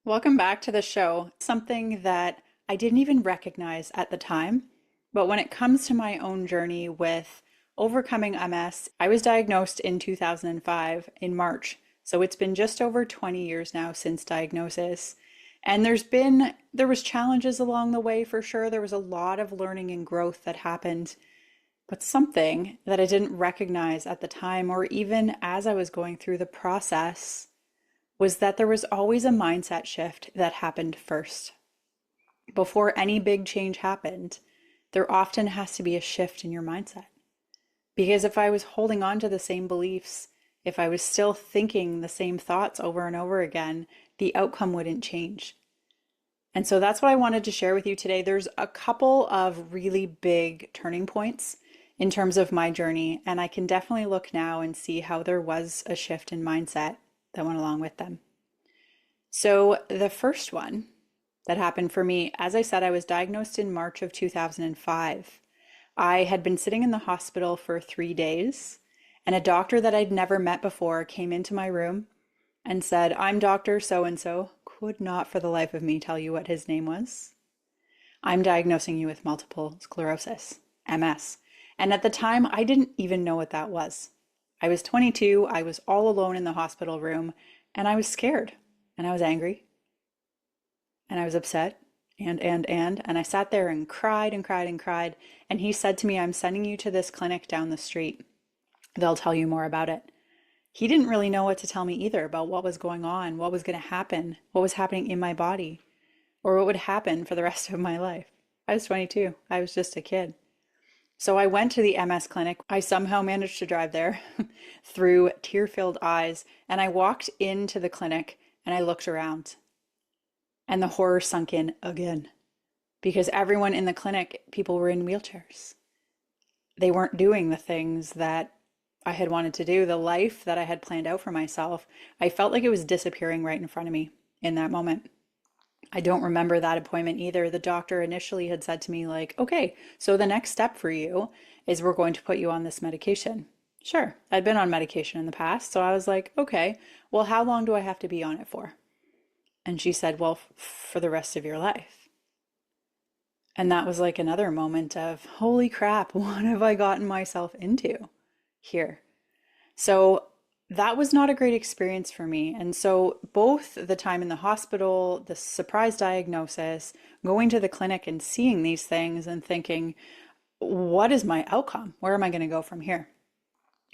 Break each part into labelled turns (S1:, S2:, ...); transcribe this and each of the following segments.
S1: Welcome back to the show. Something that I didn't even recognize at the time, but when it comes to my own journey with overcoming MS, I was diagnosed in 2005 in March. So it's been just over 20 years now since diagnosis. And there was challenges along the way for sure. There was a lot of learning and growth that happened, but something that I didn't recognize at the time or even as I was going through the process was that there was always a mindset shift that happened first. Before any big change happened, there often has to be a shift in your mindset. Because if I was holding on to the same beliefs, if I was still thinking the same thoughts over and over again, the outcome wouldn't change. And so that's what I wanted to share with you today. There's a couple of really big turning points in terms of my journey, and I can definitely look now and see how there was a shift in mindset that went along with them. So the first one that happened for me, as I said, I was diagnosed in March of 2005. I had been sitting in the hospital for 3 days, and a doctor that I'd never met before came into my room and said, "I'm Dr. So and so." Could not for the life of me tell you what his name was. "I'm diagnosing you with multiple sclerosis, MS." And at the time, I didn't even know what that was. I was 22, I was all alone in the hospital room, and I was scared, and I was angry, and I was upset, and I sat there and cried and cried and cried. And he said to me, "I'm sending you to this clinic down the street. They'll tell you more about it." He didn't really know what to tell me either about what was going on, what was going to happen, what was happening in my body, or what would happen for the rest of my life. I was 22. I was just a kid. So I went to the MS clinic. I somehow managed to drive there through tear-filled eyes, and I walked into the clinic and I looked around, and the horror sunk in again because everyone in the clinic, people were in wheelchairs. They weren't doing the things that I had wanted to do, the life that I had planned out for myself. I felt like it was disappearing right in front of me in that moment. I don't remember that appointment either. The doctor initially had said to me, like, "Okay, so the next step for you is we're going to put you on this medication." Sure, I'd been on medication in the past, so I was like, "Okay, well, how long do I have to be on it for?" And she said, "Well, for the rest of your life." And that was like another moment of, holy crap, what have I gotten myself into here? So that was not a great experience for me. And so both the time in the hospital, the surprise diagnosis, going to the clinic and seeing these things and thinking, what is my outcome? Where am I going to go from here?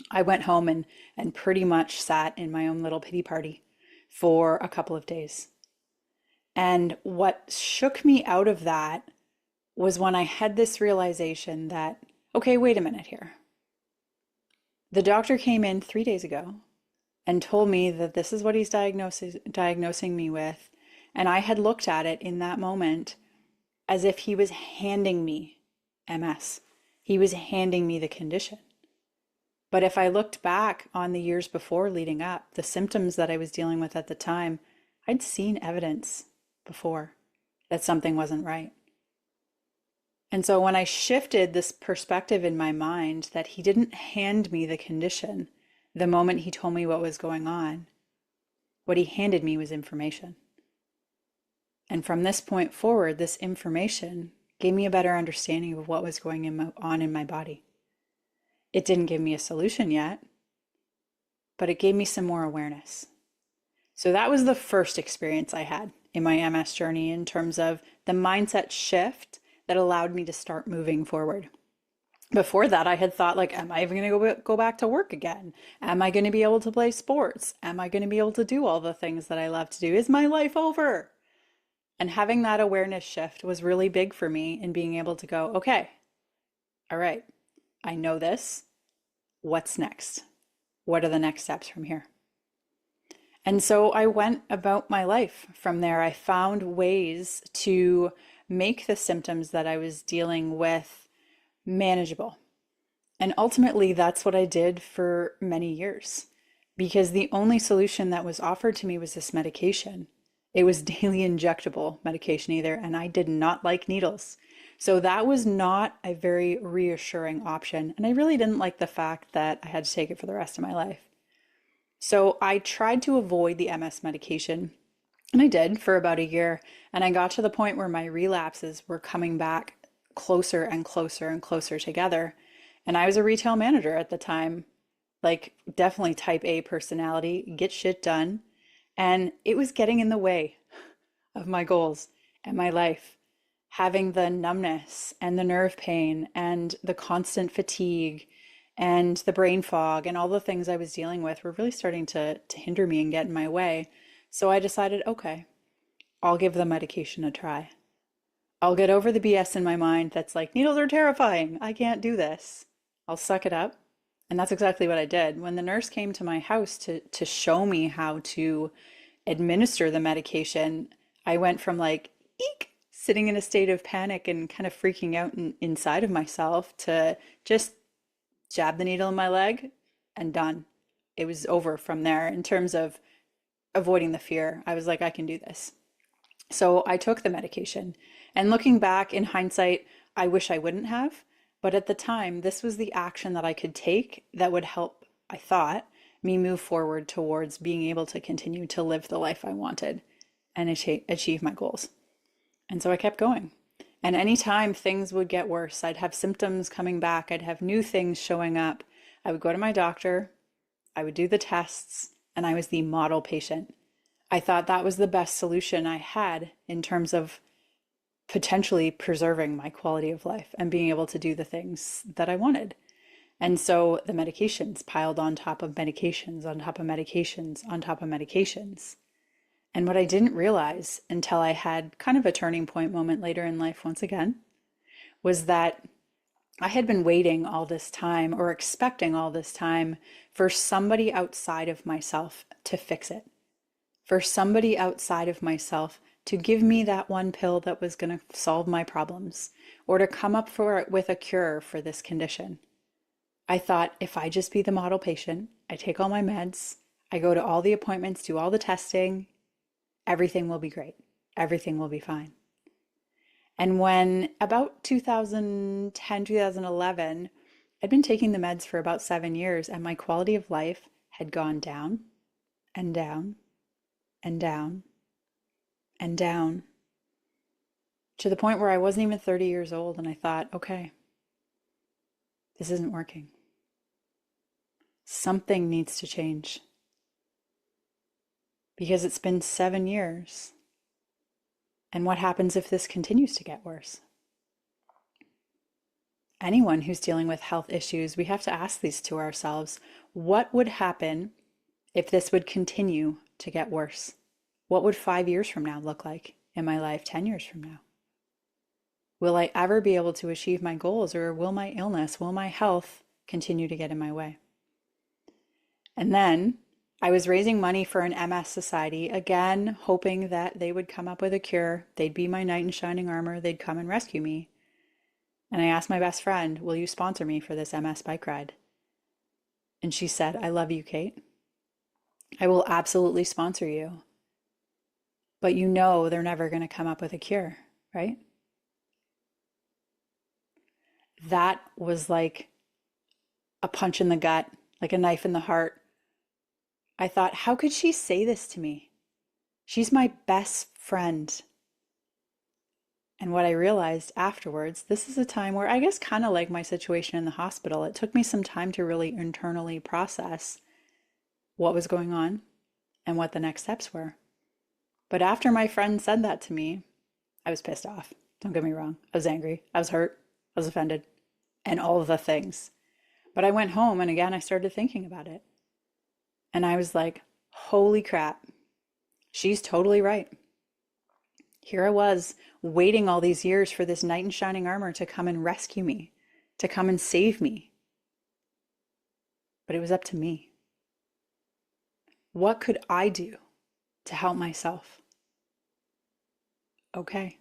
S1: I went home and pretty much sat in my own little pity party for a couple of days. And what shook me out of that was when I had this realization that, okay, wait a minute here. The doctor came in 3 days ago and told me that this is what he's diagnosing me with. And I had looked at it in that moment as if he was handing me MS. He was handing me the condition. But if I looked back on the years before leading up, the symptoms that I was dealing with at the time, I'd seen evidence before that something wasn't right. And so when I shifted this perspective in my mind that he didn't hand me the condition the moment he told me what was going on, what he handed me was information. And from this point forward, this information gave me a better understanding of what was going on in my body. It didn't give me a solution yet, but it gave me some more awareness. So that was the first experience I had in my MS journey in terms of the mindset shift that allowed me to start moving forward. Before that, I had thought, like, am I even going to go back to work again? Am I going to be able to play sports? Am I going to be able to do all the things that I love to do? Is my life over? And having that awareness shift was really big for me in being able to go, okay, all right, I know this. What's next? What are the next steps from here? And so I went about my life from there. I found ways to make the symptoms that I was dealing with manageable. And ultimately, that's what I did for many years because the only solution that was offered to me was this medication. It was daily injectable medication either, and I did not like needles. So that was not a very reassuring option. And I really didn't like the fact that I had to take it for the rest of my life. So I tried to avoid the MS medication And I did for about a year. And I got to the point where my relapses were coming back closer and closer and closer together. And I was a retail manager at the time, like definitely type A personality, get shit done. And it was getting in the way of my goals and my life. Having the numbness and the nerve pain and the constant fatigue and the brain fog and all the things I was dealing with were really starting to hinder me and get in my way. So I decided, okay, I'll give the medication a try. I'll get over the BS in my mind that's like, needles are terrifying. I can't do this. I'll suck it up. And that's exactly what I did. When the nurse came to my house to show me how to administer the medication, I went from like, eek, sitting in a state of panic and kind of freaking out inside of myself to just jab the needle in my leg and done. It was over from there in terms of avoiding the fear. I was like, I can do this. So I took the medication. And looking back in hindsight, I wish I wouldn't have. But at the time, this was the action that I could take that would help, I thought, me move forward towards being able to continue to live the life I wanted and achieve my goals. And so I kept going. And anytime things would get worse, I'd have symptoms coming back, I'd have new things showing up. I would go to my doctor, I would do the tests, and I was the model patient. I thought that was the best solution I had in terms of potentially preserving my quality of life and being able to do the things that I wanted. And so the medications piled on top of medications, on top of medications, on top of medications. And what I didn't realize until I had kind of a turning point moment later in life once again was that I had been waiting all this time or expecting all this time for somebody outside of myself to fix it, for somebody outside of myself to give me that one pill that was going to solve my problems or to come up with a cure for this condition. I thought if I just be the model patient, I take all my meds, I go to all the appointments, do all the testing, everything will be great. Everything will be fine. And when about 2010, 2011, I'd been taking the meds for about 7 years and my quality of life had gone down and down and down and down to the point where I wasn't even 30 years old. And I thought, okay, this isn't working. Something needs to change because it's been 7 years. And what happens if this continues to get worse? Anyone who's dealing with health issues, we have to ask these to ourselves. What would happen if this would continue to get worse? What would 5 years from now look like in my life, 10 years from now? Will I ever be able to achieve my goals, or will my illness, will my health continue to get in my way? And then I was raising money for an MS society, again, hoping that they would come up with a cure. They'd be my knight in shining armor. They'd come and rescue me. And I asked my best friend, will you sponsor me for this MS bike ride? And she said, I love you, Kate. I will absolutely sponsor you. But you know they're never going to come up with a cure, right? That was like a punch in the gut, like a knife in the heart. I thought, how could she say this to me? She's my best friend. And what I realized afterwards, this is a time where I guess kind of like my situation in the hospital, it took me some time to really internally process what was going on and what the next steps were. But after my friend said that to me, I was pissed off. Don't get me wrong. I was angry. I was hurt. I was offended. And all of the things. But I went home and again, I started thinking about it. And I was like, holy crap. She's totally right. Here I was waiting all these years for this knight in shining armor to come and rescue me, to come and save me. But it was up to me. What could I do to help myself? Okay.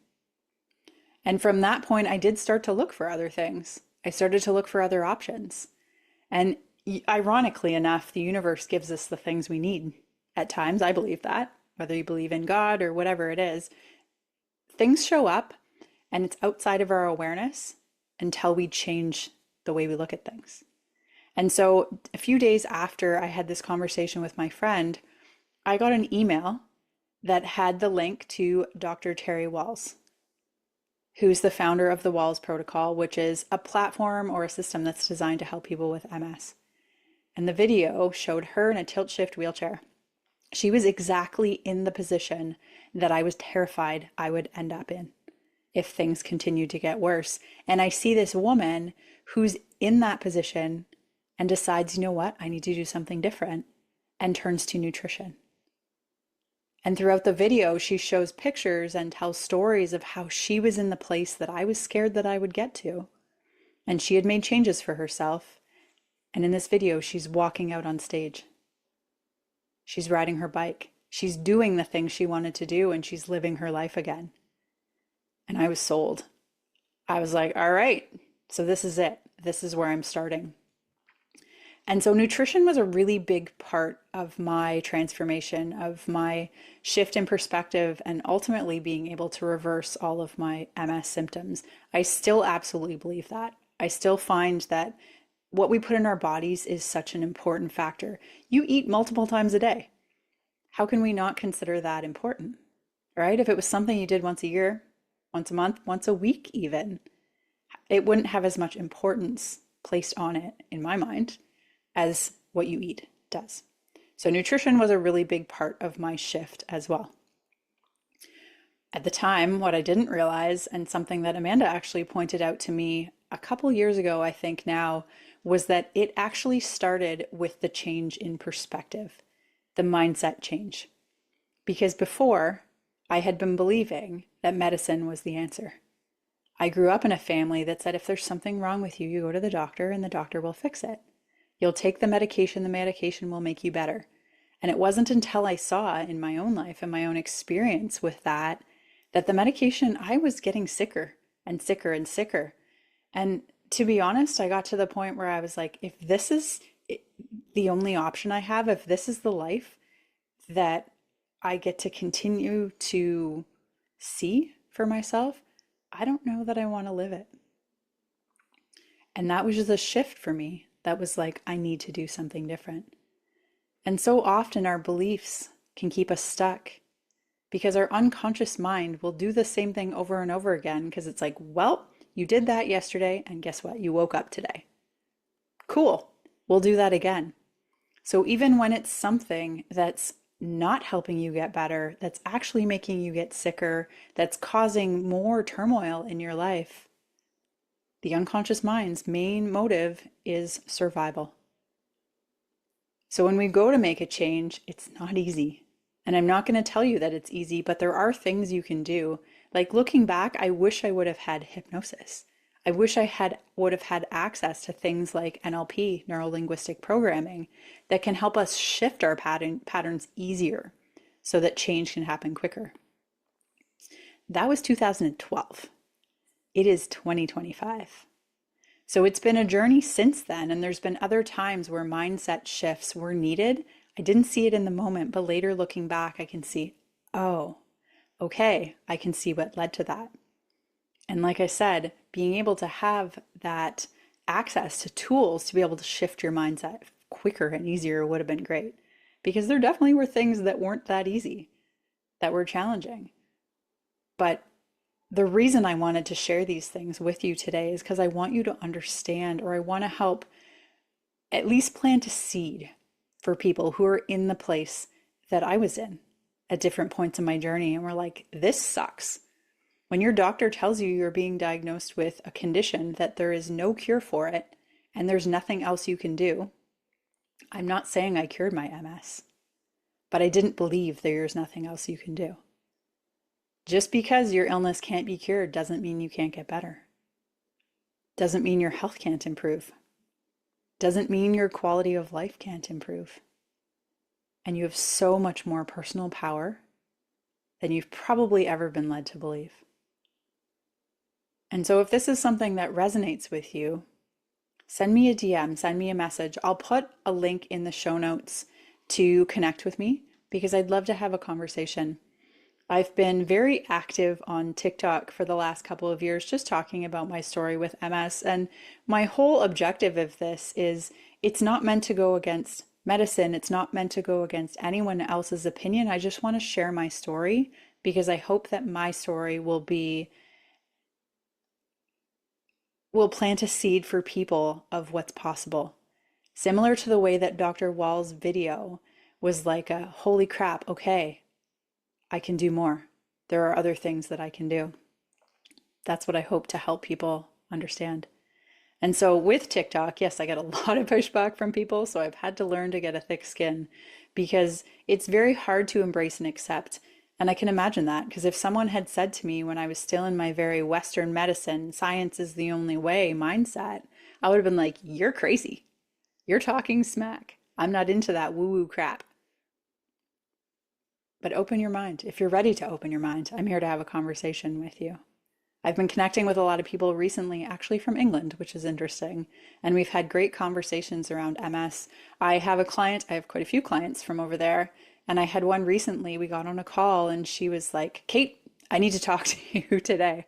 S1: And from that point, I did start to look for other things. I started to look for other options. And ironically enough, the universe gives us the things we need. At times, I believe that, whether you believe in God or whatever it is, things show up and it's outside of our awareness until we change the way we look at things. And so a few days after I had this conversation with my friend, I got an email that had the link to Dr. Terry Walls, who's the founder of the Walls Protocol, which is a platform or a system that's designed to help people with MS. And the video showed her in a tilt shift wheelchair. She was exactly in the position that I was terrified I would end up in if things continued to get worse. And I see this woman who's in that position and decides, you know what, I need to do something different, and turns to nutrition. And throughout the video, she shows pictures and tells stories of how she was in the place that I was scared that I would get to. And she had made changes for herself. And in this video, she's walking out on stage. She's riding her bike. She's doing the things she wanted to do, and she's living her life again. And I was sold. I was like, all right, so this is it. This is where I'm starting. And so nutrition was a really big part of my transformation, of my shift in perspective, and ultimately being able to reverse all of my MS symptoms. I still absolutely believe that. I still find that what we put in our bodies is such an important factor. You eat multiple times a day. How can we not consider that important, right? If it was something you did once a year, once a month, once a week even, it wouldn't have as much importance placed on it, in my mind, as what you eat does. So nutrition was a really big part of my shift as well. At the time, what I didn't realize, and something that Amanda actually pointed out to me a couple years ago, I think now, was that it actually started with the change in perspective, the mindset change. Because before, I had been believing that medicine was the answer. I grew up in a family that said if there's something wrong with you, you go to the doctor and the doctor will fix it. You'll take the medication will make you better. And it wasn't until I saw in my own life and my own experience with that, that the medication, I was getting sicker and sicker and sicker. And to be honest, I got to the point where I was like, if this is the only option I have, if this is the life that I get to continue to see for myself, I don't know that I want to live it. And that was just a shift for me. That was like, I need to do something different. And so often our beliefs can keep us stuck because our unconscious mind will do the same thing over and over again because it's like, well, you did that yesterday and guess what? You woke up today. Cool. We'll do that again. So even when it's something that's not helping you get better, that's actually making you get sicker, that's causing more turmoil in your life, the unconscious mind's main motive is survival. So when we go to make a change, it's not easy. And I'm not going to tell you that it's easy, but there are things you can do. Like looking back, I wish I would have had hypnosis. I wish I would have had access to things like NLP, neuro-linguistic programming, that can help us shift our patterns easier so that change can happen quicker. That was 2012. It is 2025. So it's been a journey since then, and there's been other times where mindset shifts were needed. I didn't see it in the moment, but later looking back, I can see, oh, okay, I can see what led to that. And like I said, being able to have that access to tools to be able to shift your mindset quicker and easier would have been great. Because there definitely were things that weren't that easy, that were challenging. But the reason I wanted to share these things with you today is because I want you to understand, or I want to help at least plant a seed for people who are in the place that I was in at different points in my journey. And we're like, this sucks. When your doctor tells you you're being diagnosed with a condition that there is no cure for it and there's nothing else you can do, I'm not saying I cured my MS, but I didn't believe there's nothing else you can do. Just because your illness can't be cured doesn't mean you can't get better. Doesn't mean your health can't improve. Doesn't mean your quality of life can't improve. And you have so much more personal power than you've probably ever been led to believe. And so if this is something that resonates with you, send me a DM, send me a message. I'll put a link in the show notes to connect with me because I'd love to have a conversation. I've been very active on TikTok for the last couple of years, just talking about my story with MS. And my whole objective of this is it's not meant to go against medicine. It's not meant to go against anyone else's opinion. I just want to share my story because I hope that my story will plant a seed for people of what's possible. Similar to the way that Dr. Wall's video was like a holy crap, okay, I can do more. There are other things that I can do. That's what I hope to help people understand. And so with TikTok, yes, I get a lot of pushback from people. So I've had to learn to get a thick skin because it's very hard to embrace and accept. And I can imagine that because if someone had said to me when I was still in my very Western medicine, science is the only way mindset, I would have been like, you're crazy. You're talking smack. I'm not into that woo-woo crap. But open your mind. If you're ready to open your mind, I'm here to have a conversation with you. I've been connecting with a lot of people recently, actually from England, which is interesting. And we've had great conversations around MS. I have quite a few clients from over there. And I had one recently, we got on a call and she was like, Kate, I need to talk to you today.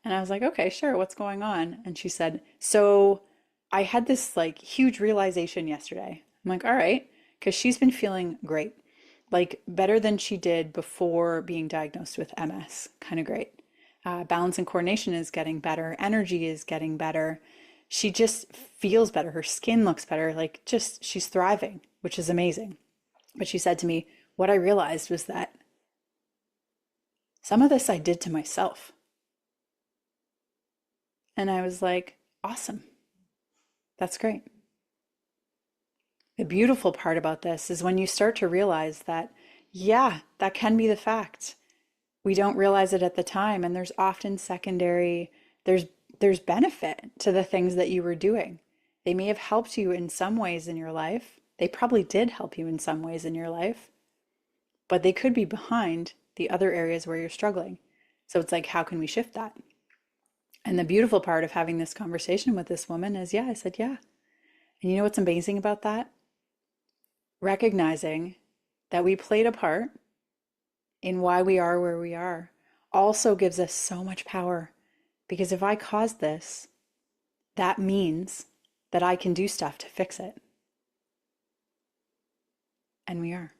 S1: And I was like, okay, sure, what's going on? And she said, so I had this like huge realization yesterday. I'm like, all right, because she's been feeling great, like better than she did before being diagnosed with MS, kind of great. Balance and coordination is getting better. Energy is getting better. She just feels better. Her skin looks better. Like just she's thriving, which is amazing. But she said to me, what I realized was that some of this I did to myself. And I was like, awesome. That's great. The beautiful part about this is when you start to realize that, yeah, that can be the fact. We don't realize it at the time, and there's often there's benefit to the things that you were doing. They may have helped you in some ways in your life. They probably did help you in some ways in your life, but they could be behind the other areas where you're struggling. So it's like, how can we shift that? And the beautiful part of having this conversation with this woman is, yeah, I said, yeah. And you know what's amazing about that? Recognizing that we played a part in why we are where we are also gives us so much power. Because if I caused this, that means that I can do stuff to fix it. And we are.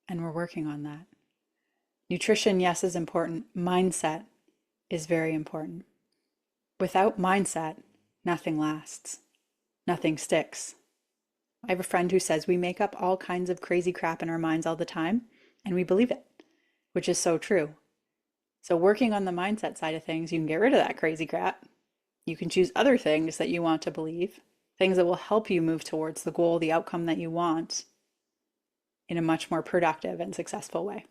S1: And we're working on that. Nutrition, yes, is important. Mindset is very important. Without mindset, nothing lasts. Nothing sticks. I have a friend who says we make up all kinds of crazy crap in our minds all the time, and we believe it, which is so true. So working on the mindset side of things, you can get rid of that crazy crap. You can choose other things that you want to believe, things that will help you move towards the goal, the outcome that you want in a much more productive and successful way.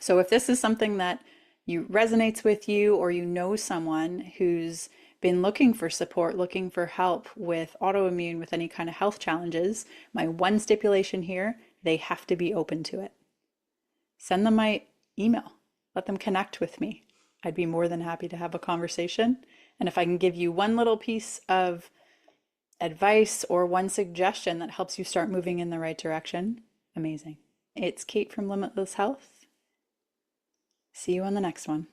S1: So if this is something that resonates with you, or you know someone who's been looking for support, looking for help with autoimmune, with any kind of health challenges, my one stipulation here, they have to be open to it. Send them my email. Let them connect with me. I'd be more than happy to have a conversation. And if I can give you one little piece of advice or one suggestion that helps you start moving in the right direction, amazing. It's Kate from Limitless Health. See you on the next one.